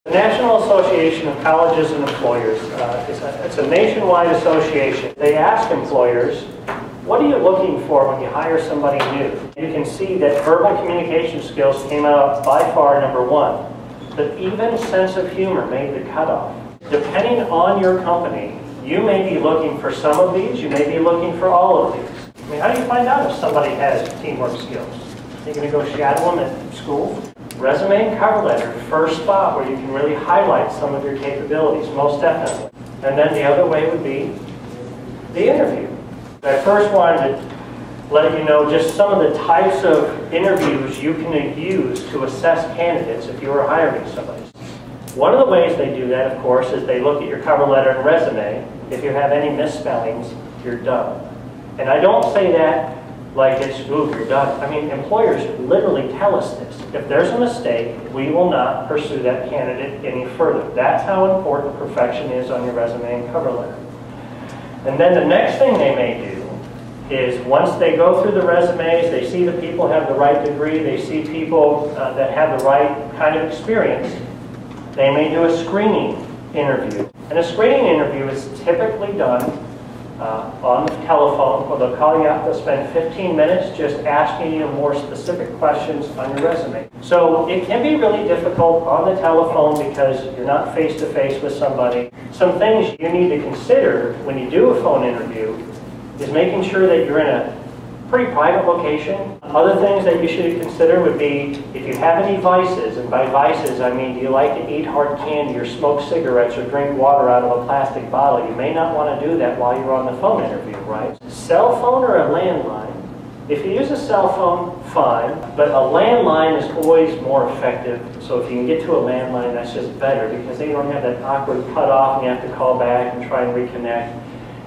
The National Association of Colleges and Employers, it's a nationwide association. They ask employers, what are you looking for when you hire somebody new? You can see that verbal communication skills came out by far #1, but even sense of humor made the cutoff. Depending on your company, you may be looking for some of these, you may be looking for all of these. I mean, how do you find out if somebody has teamwork skills? You're going to go shadow them at school? Resume and cover letter, first spot where you can really highlight some of your capabilities, most definitely. And then the other way would be the interview. I first wanted to let you know just some of the types of interviews you can use to assess candidates if you are hiring somebody. One of the ways they do that, of course, is they look at your cover letter and resume. If you have any misspellings, you're done. And I don't say that like it's, ooh, you're done. I mean, employers literally tell us this. If there's a mistake, we will not pursue that candidate any further. That's how important perfection is on your resume and cover letter. And then the next thing they may do is once they go through the resumes, they see the people have the right degree, they see people that have the right kind of experience, they may do a screening interview. And a screening interview is typically done on the telephone, or they'll call you out, they'll spend 15 minutes just asking you more specific questions on your resume. So it can be really difficult on the telephone because you're not face-to-face with somebody. Some things you need to consider when you do a phone interview is making sure that you're in a pretty private location. Other things that you should consider would be if you have any vices, and by vices I mean do you like to eat hard candy or smoke cigarettes or drink water out of a plastic bottle, you may not want to do that while you're on the phone interview, right? Cell phone or a landline? If you use a cell phone, fine, but a landline is always more effective. So if you can get to a landline, that's just better because they don't have that awkward cutoff and you have to call back and try and reconnect.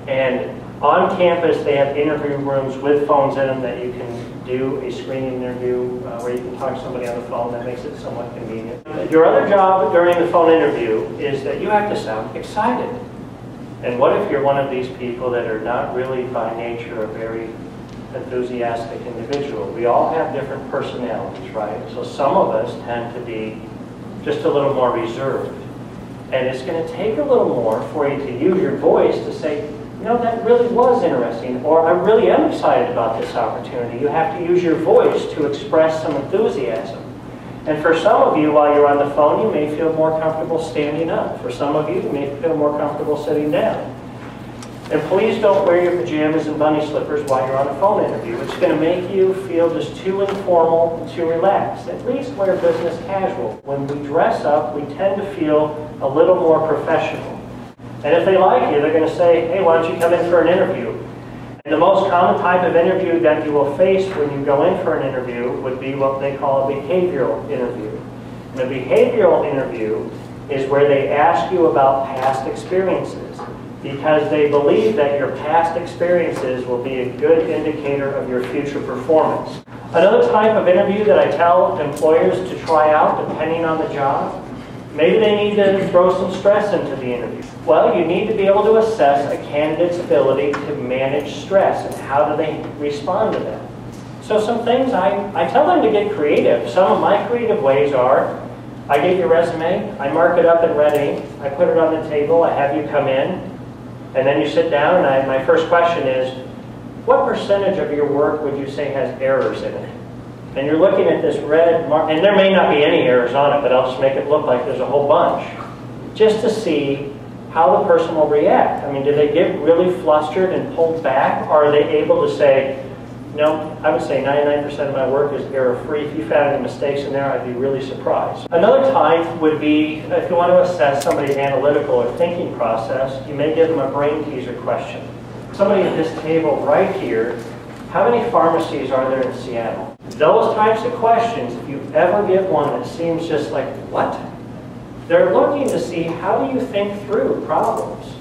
And on campus, they have interview rooms with phones in them that you can do a screening interview where you can talk to somebody on the phone. That makes it somewhat convenient. Your other job during the phone interview is that you have to sound excited. And what if you're one of these people that are not really by nature a very enthusiastic individual? We all have different personalities, right? So some of us tend to be just a little more reserved. And it's going to take a little more for you to use your voice to say, you know, that really was interesting, or I really am excited about this opportunity. You have to use your voice to express some enthusiasm. And for some of you, while you're on the phone, you may feel more comfortable standing up. For some of you, you may feel more comfortable sitting down. And please don't wear your pajamas and bunny slippers while you're on a phone interview. It's going to make you feel just too informal and too relaxed. At least wear business casual. When we dress up, we tend to feel a little more professional. And if they like you, they're going to say, hey, why don't you come in for an interview? And the most common type of interview that you will face when you go in for an interview would be what they call a behavioral interview. And a behavioral interview is where they ask you about past experiences because they believe that your past experiences will be a good indicator of your future performance. Another type of interview that I tell employers to try out, depending on the job, maybe they need to throw some stress into the interview. Well, you need to be able to assess a candidate's ability to manage stress and how do they respond to that. So some things I tell them to get creative. Some of my creative ways are, I get your resume, I mark it up in red ink, I put it on the table, I have you come in, and then you sit down and my first question is, what percentage of your work would you say has errors in it? And you're looking at this red mark, and there may not be any errors on it, but I'll just make it look like there's a whole bunch, just to see how the person will react. I mean, do they get really flustered and pulled back, or are they able to say, no, I would say 99% of my work is error-free. If you found any mistakes in there, I'd be really surprised. Another type would be, if you want to assess somebody's analytical or thinking process, you may give them a brain teaser question. Somebody at this table right here, how many pharmacies are there in Seattle? Those types of questions, if you ever get one that seems just like, what? They're looking to see how do you think through problems.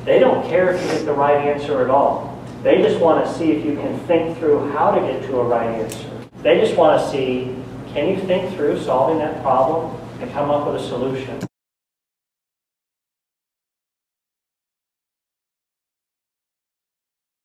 They don't care if you get the right answer at all. They just want to see if you can think through how to get to a right answer. They just want to see, can you think through solving that problem and come up with a solution?